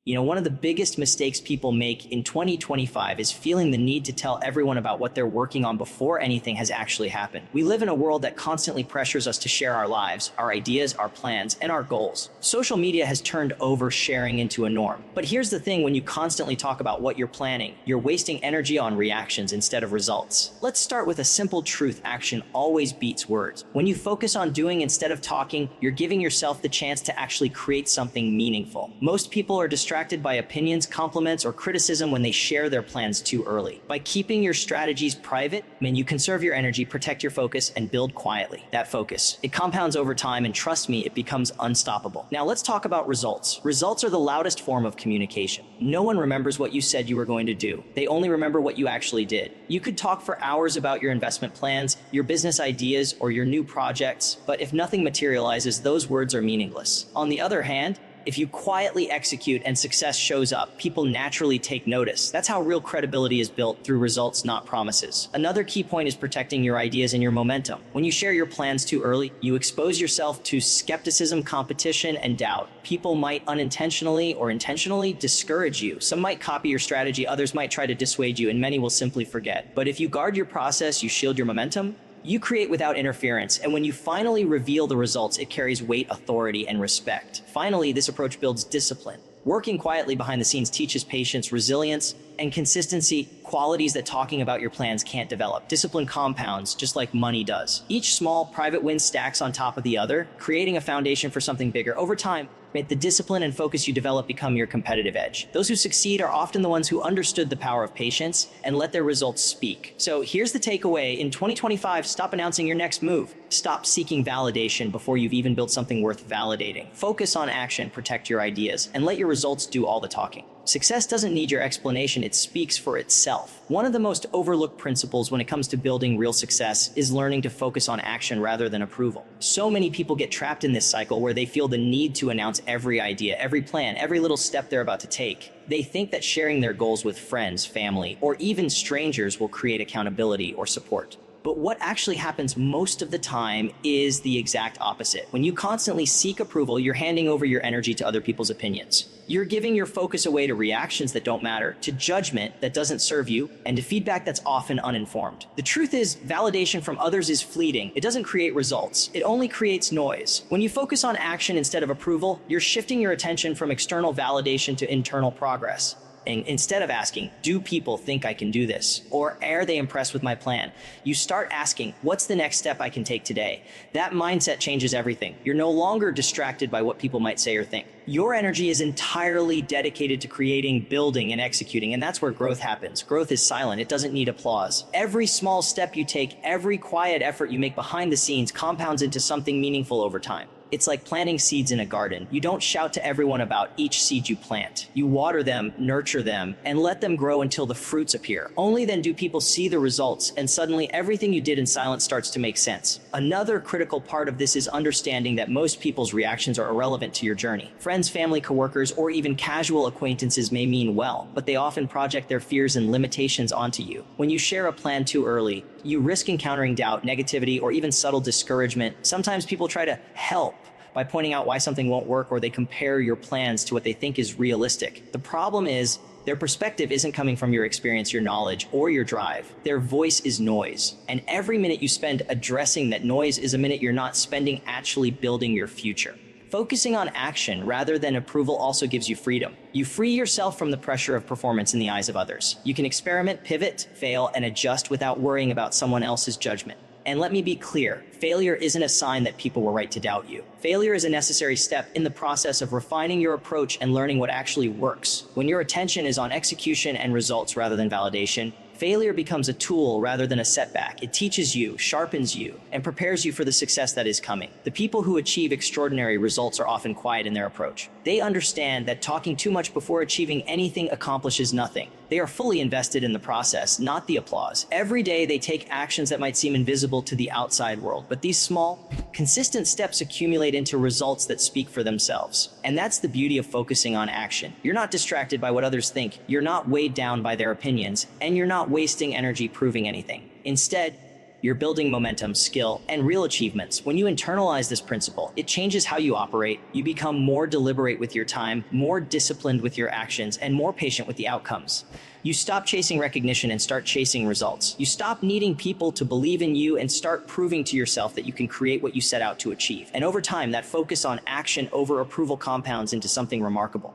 One of the biggest mistakes people make in 2025 is feeling the need to tell everyone about what they're working on before anything has actually happened. We live in a world that constantly pressures us to share our lives, our ideas, our plans, and our goals. Social media has turned oversharing into a norm. But here's the thing, when you constantly talk about what you're planning, you're wasting energy on reactions instead of results. Let's start with a simple truth: action always beats words. When you focus on doing instead of talking, you're giving yourself the chance to actually create something meaningful. Most people are distracted by opinions, compliments, or criticism when they share their plans too early. By keeping your strategies private, you conserve your energy, protect your focus, and build quietly. That focus, it compounds over time, and trust me, it becomes unstoppable. Now let's talk about results. Results are the loudest form of communication. No one remembers what you said you were going to do. They only remember what you actually did. You could talk for hours about your investment plans, your business ideas, or your new projects, but if nothing materializes, those words are meaningless. On the other hand, if you quietly execute and success shows up, people naturally take notice. That's how real credibility is built, through results, not promises. Another key point is protecting your ideas and your momentum. When you share your plans too early, you expose yourself to skepticism, competition, and doubt. People might unintentionally or intentionally discourage you. Some might copy your strategy, others might try to dissuade you, and many will simply forget. But if you guard your process, you shield your momentum, you create without interference, and when you finally reveal the results, it carries weight, authority, and respect. Finally, this approach builds discipline. Working quietly behind the scenes teaches patience, resilience, and consistency, qualities that talking about your plans can't develop. Discipline compounds, just like money does. Each small private win stacks on top of the other, creating a foundation for something bigger. Over time, the discipline and focus you develop become your competitive edge. Those who succeed are often the ones who understood the power of patience and let their results speak. So here's the takeaway. In 2025, stop announcing your next move. Stop seeking validation before you've even built something worth validating. Focus on action, protect your ideas, and let your results do all the talking. Success doesn't need your explanation, it speaks for itself. One of the most overlooked principles when it comes to building real success is learning to focus on action rather than approval. So many people get trapped in this cycle where they feel the need to announce every idea, every plan, every little step they're about to take. They think that sharing their goals with friends, family, or even strangers will create accountability or support. But what actually happens most of the time is the exact opposite. When you constantly seek approval, you're handing over your energy to other people's opinions. You're giving your focus away to reactions that don't matter, to judgment that doesn't serve you, and to feedback that's often uninformed. The truth is, validation from others is fleeting. It doesn't create results. It only creates noise. When you focus on action instead of approval, you're shifting your attention from external validation to internal progress. And instead of asking, do people think I can do this? Or are they impressed with my plan? You start asking, what's the next step I can take today? That mindset changes everything. You're no longer distracted by what people might say or think. Your energy is entirely dedicated to creating, building, and executing, and that's where growth happens. Growth is silent. It doesn't need applause. Every small step you take, every quiet effort you make behind the scenes compounds into something meaningful over time. It's like planting seeds in a garden. You don't shout to everyone about each seed you plant. You water them, nurture them, and let them grow until the fruits appear. Only then do people see the results, and suddenly everything you did in silence starts to make sense. Another critical part of this is understanding that most people's reactions are irrelevant to your journey. Friends, family, coworkers, or even casual acquaintances may mean well, but they often project their fears and limitations onto you. When you share a plan too early, you risk encountering doubt, negativity, or even subtle discouragement. Sometimes people try to help by pointing out why something won't work, or they compare your plans to what they think is realistic. The problem is, their perspective isn't coming from your experience, your knowledge, or your drive. Their voice is noise. And every minute you spend addressing that noise is a minute you're not spending actually building your future. Focusing on action rather than approval also gives you freedom. You free yourself from the pressure of performance in the eyes of others. You can experiment, pivot, fail, and adjust without worrying about someone else's judgment. And let me be clear, failure isn't a sign that people were right to doubt you. Failure is a necessary step in the process of refining your approach and learning what actually works. When your attention is on execution and results rather than validation, failure becomes a tool rather than a setback. It teaches you, sharpens you, and prepares you for the success that is coming. The people who achieve extraordinary results are often quiet in their approach. They understand that talking too much before achieving anything accomplishes nothing. They are fully invested in the process, not the applause. Every day they take actions that might seem invisible to the outside world, but these small, consistent steps accumulate into results that speak for themselves. And that's the beauty of focusing on action. You're not distracted by what others think, you're not weighed down by their opinions, and you're not wasting energy proving anything. Instead, You're building momentum, skill, and real achievements. When you internalize this principle, it changes how you operate. You become more deliberate with your time, more disciplined with your actions, and more patient with the outcomes. You stop chasing recognition and start chasing results. You stop needing people to believe in you and start proving to yourself that you can create what you set out to achieve. And over time, that focus on action over approval compounds into something remarkable.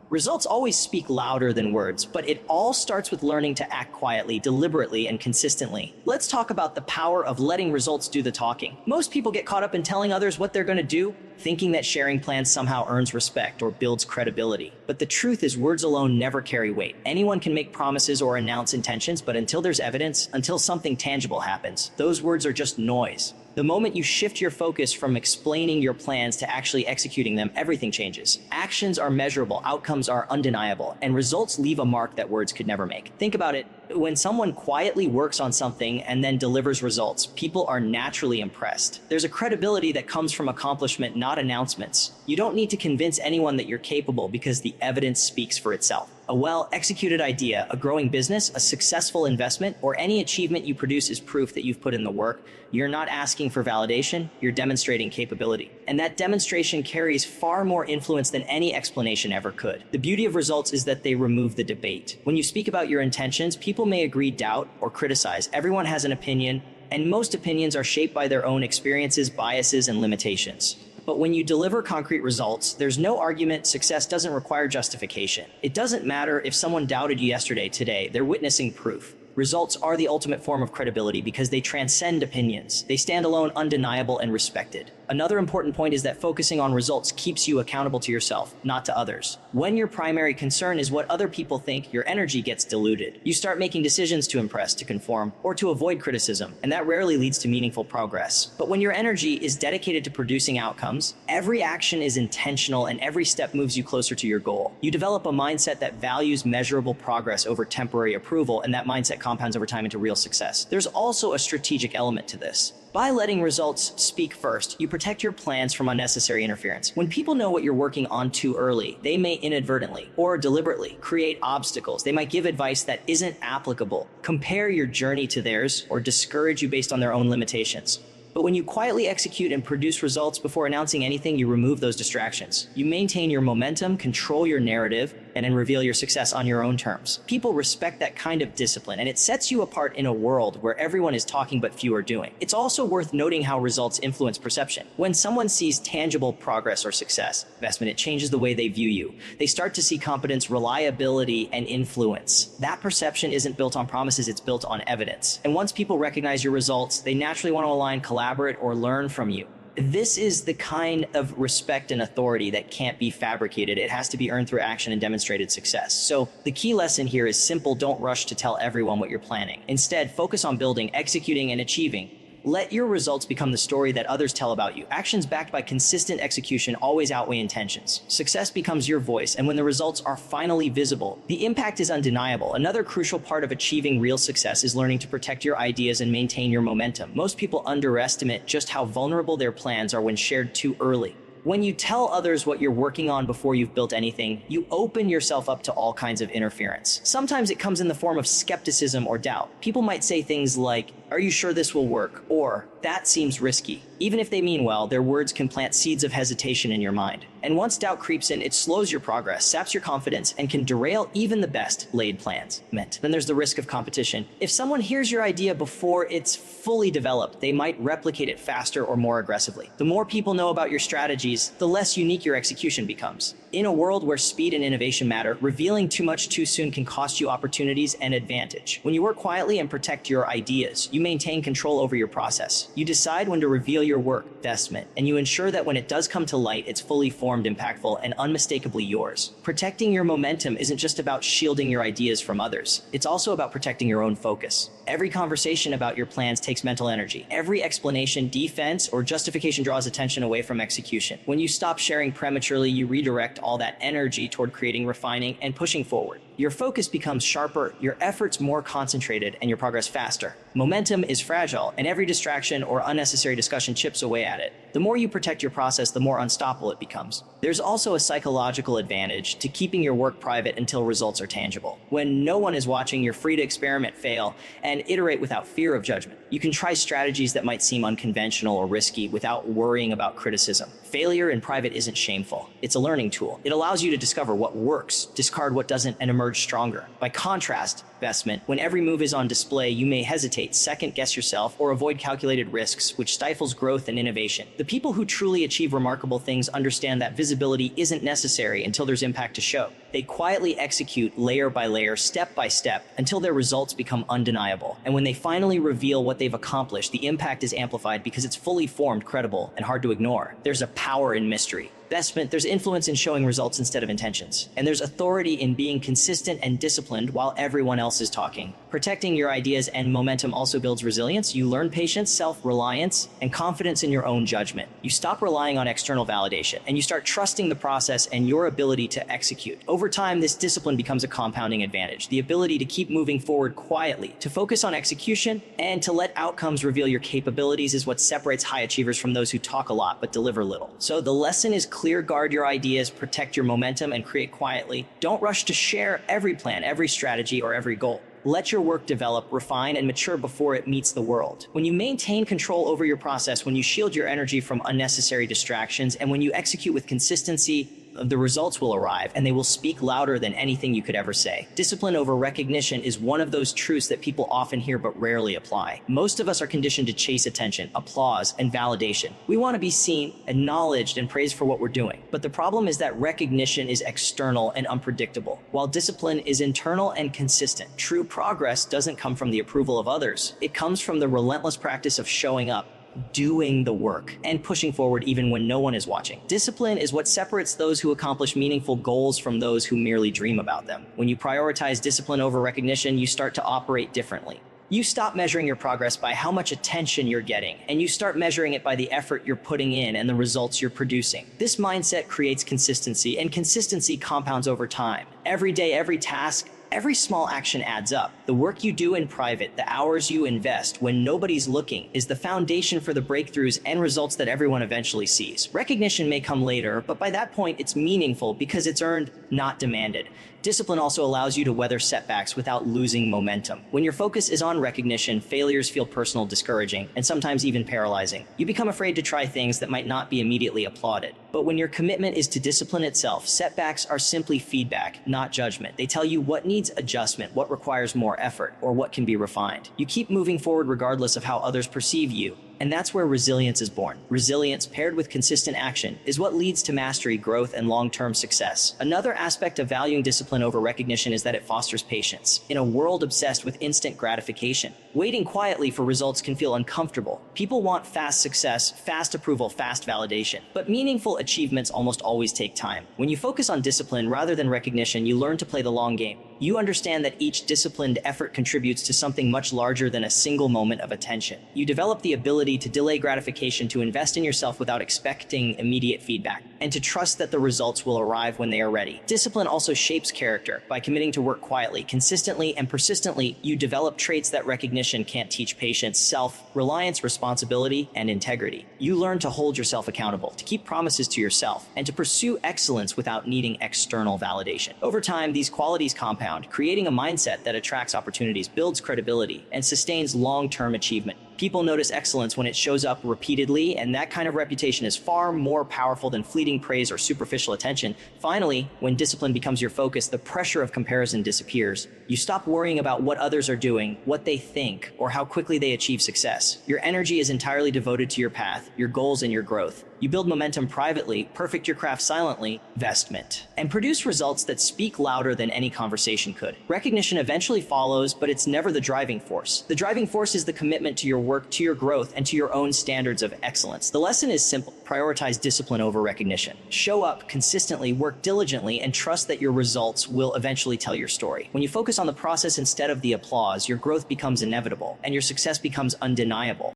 Results always speak louder than words, but it all starts with learning to act quietly, deliberately, and consistently. Let's talk about the power of letting results do the talking. Most people get caught up in telling others what they're going to do, thinking that sharing plans somehow earns respect or builds credibility. But the truth is, words alone never carry weight. Anyone can make promises or announce intentions, but until there's evidence, until something tangible happens, those words are just noise. The moment you shift your focus from explaining your plans to actually executing them, everything changes. Actions are measurable, outcomes are undeniable, and results leave a mark that words could never make. Think about it. When someone quietly works on something and then delivers results, people are naturally impressed. There's a credibility that comes from accomplishment, not announcements. You don't need to convince anyone that you're capable because the evidence speaks for itself. A well-executed idea, a growing business, a successful investment, or any achievement you produce is proof that you've put in the work. You're not asking for validation, you're demonstrating capability. And that demonstration carries far more influence than any explanation ever could. The beauty of results is that they remove the debate. When you speak about your intentions, people may agree, doubt, or criticize. Everyone has an opinion, and most opinions are shaped by their own experiences, biases, and limitations. But when you deliver concrete results, there's no argument. Success doesn't require justification. It doesn't matter if someone doubted you yesterday, today, they're witnessing proof. Results are the ultimate form of credibility because they transcend opinions. They stand alone, undeniable, and respected. Another important point is that focusing on results keeps you accountable to yourself, not to others. When your primary concern is what other people think, your energy gets diluted. You start making decisions to impress, to conform, or to avoid criticism, and that rarely leads to meaningful progress. But when your energy is dedicated to producing outcomes, every action is intentional and every step moves you closer to your goal. You develop a mindset that values measurable progress over temporary approval, and that mindset compounds over time into real success. There's also a strategic element to this. By letting results speak first, you protect your plans from unnecessary interference. When people know what you're working on too early, they may inadvertently or deliberately create obstacles. They might give advice that isn't applicable, compare your journey to theirs, or discourage you based on their own limitations. But when you quietly execute and produce results before announcing anything, you remove those distractions. You maintain your momentum, control your narrative, and then reveal your success on your own terms. People respect that kind of discipline, and it sets you apart in a world where everyone is talking but few are doing. It's also worth noting how results influence perception. When someone sees tangible progress or success, investment, it changes the way they view you. They start to see competence, reliability, and influence. That perception isn't built on promises, it's built on evidence. And once people recognize your results, they naturally want to align, collaborate, or learn from you. This is the kind of respect and authority that can't be fabricated. It has to be earned through action and demonstrated success. So the key lesson here is simple. Don't rush to tell everyone what you're planning. Instead, focus on building, executing, and achieving. Let your results become the story that others tell about you. Actions backed by consistent execution always outweigh intentions. Success becomes your voice, and when the results are finally visible, the impact is undeniable. Another crucial part of achieving real success is learning to protect your ideas and maintain your momentum. Most people underestimate just how vulnerable their plans are when shared too early. When you tell others what you're working on before you've built anything, you open yourself up to all kinds of interference. Sometimes it comes in the form of skepticism or doubt. People might say things like, "Are you sure this will work?" Or, "That seems risky." Even if they mean well, their words can plant seeds of hesitation in your mind. And once doubt creeps in, it slows your progress, saps your confidence, and can derail even the best laid plans. Then there's the risk of competition. If someone hears your idea before it's fully developed, they might replicate it faster or more aggressively. The more people know about your strategies, the less unique your execution becomes. In a world where speed and innovation matter, revealing too much too soon can cost you opportunities and advantage. When you work quietly and protect your ideas, you maintain control over your process. You decide when to reveal your work, investment, and you ensure that when it does come to light, it's fully formed, impactful, and unmistakably yours. Protecting your momentum isn't just about shielding your ideas from others. It's also about protecting your own focus. Every conversation about your plans takes mental energy. Every explanation, defense, or justification draws attention away from execution. When you stop sharing prematurely, you redirect all that energy toward creating, refining, and pushing forward. Your focus becomes sharper, your efforts more concentrated, and your progress faster. Momentum is fragile, and every distraction or unnecessary discussion chips away at it. The more you protect your process, the more unstoppable it becomes. There's also a psychological advantage to keeping your work private until results are tangible. When no one is watching, you're free to experiment, fail, and iterate without fear of judgment. You can try strategies that might seem unconventional or risky without worrying about criticism. Failure in private isn't shameful. It's a learning tool. It allows you to discover what works, discard what doesn't, and emerge stronger. By contrast, investment, when every move is on display, you may hesitate, second-guess yourself, or avoid calculated risks, which stifles growth and innovation. The people who truly achieve remarkable things understand that visibility isn't necessary until there's impact to show. They quietly execute layer by layer, step by step, until their results become undeniable. And when they finally reveal what they've accomplished, the impact is amplified because it's fully formed, credible, and hard to ignore. There's a power in mystery. Investment, there's influence in showing results instead of intentions. And there's authority in being consistent and disciplined while everyone else is talking. Protecting your ideas and momentum also builds resilience. You learn patience, self-reliance, and confidence in your own judgment. You stop relying on external validation, and you start trusting the process and your ability to execute. Over time, this discipline becomes a compounding advantage. The ability to keep moving forward quietly, to focus on execution, and to let outcomes reveal your capabilities is what separates high achievers from those who talk a lot but deliver little. So the lesson is clear: guard your ideas, protect your momentum, and create quietly. Don't rush to share every plan, every strategy, or every goal. Let your work develop, refine, and mature before it meets the world. When you maintain control over your process, when you shield your energy from unnecessary distractions, and when you execute with consistency, the results will arrive, and they will speak louder than anything you could ever say. Discipline over recognition is one of those truths that people often hear but rarely apply. Most of us are conditioned to chase attention, applause, and validation. We want to be seen, acknowledged, and praised for what we're doing. But the problem is that recognition is external and unpredictable, while discipline is internal and consistent. True progress doesn't come from the approval of others. It comes from the relentless practice of showing up, doing the work, and pushing forward even when no one is watching. Discipline is what separates those who accomplish meaningful goals from those who merely dream about them. When you prioritize discipline over recognition, you start to operate differently. You stop measuring your progress by how much attention you're getting, and you start measuring it by the effort you're putting in and the results you're producing. This mindset creates consistency, and consistency compounds over time. Every day, every task, every small action adds up. The work you do in private, the hours you invest when nobody's looking, is the foundation for the breakthroughs and results that everyone eventually sees. Recognition may come later, but by that point, it's meaningful because it's earned, not demanded. Discipline also allows you to weather setbacks without losing momentum. When your focus is on recognition, failures feel personal, discouraging, and sometimes even paralyzing. You become afraid to try things that might not be immediately applauded. But when your commitment is to discipline itself, setbacks are simply feedback, not judgment. They tell you what needs adjustment, what requires more effort, or what can be refined. You keep moving forward regardless of how others perceive you. And that's where resilience is born. Resilience, paired with consistent action, is what leads to mastery, growth, and long-term success. Another aspect of valuing discipline over recognition is that it fosters patience. In a world obsessed with instant gratification, waiting quietly for results can feel uncomfortable. People want fast success, fast approval, fast validation. But meaningful achievements almost always take time. When you focus on discipline rather than recognition, you learn to play the long game. You understand that each disciplined effort contributes to something much larger than a single moment of attention. You develop the ability to delay gratification, to invest in yourself without expecting immediate feedback, and to trust that the results will arrive when they are ready. Discipline also shapes character. By committing to work quietly, consistently, and persistently, you develop traits that recognition can't teach: patience, self-reliance, responsibility, and integrity. You learn to hold yourself accountable, to keep promises to yourself, and to pursue excellence without needing external validation. Over time, these qualities compound, creating a mindset that attracts opportunities, builds credibility, and sustains long-term achievement. People notice excellence when it shows up repeatedly, and that kind of reputation is far more powerful than fleeting praise or superficial attention. Finally, when discipline becomes your focus, the pressure of comparison disappears. You stop worrying about what others are doing, what they think, or how quickly they achieve success. Your energy is entirely devoted to your path, your goals, and your growth. You build momentum privately, perfect your craft silently, investment, and produce results that speak louder than any conversation could. Recognition eventually follows, but it's never the driving force. The driving force is the commitment to your work, to your growth, and to your own standards of excellence. The lesson is simple: prioritize discipline over recognition. Show up consistently, work diligently, and trust that your results will eventually tell your story. When you focus on the process instead of the applause, your growth becomes inevitable, and your success becomes undeniable.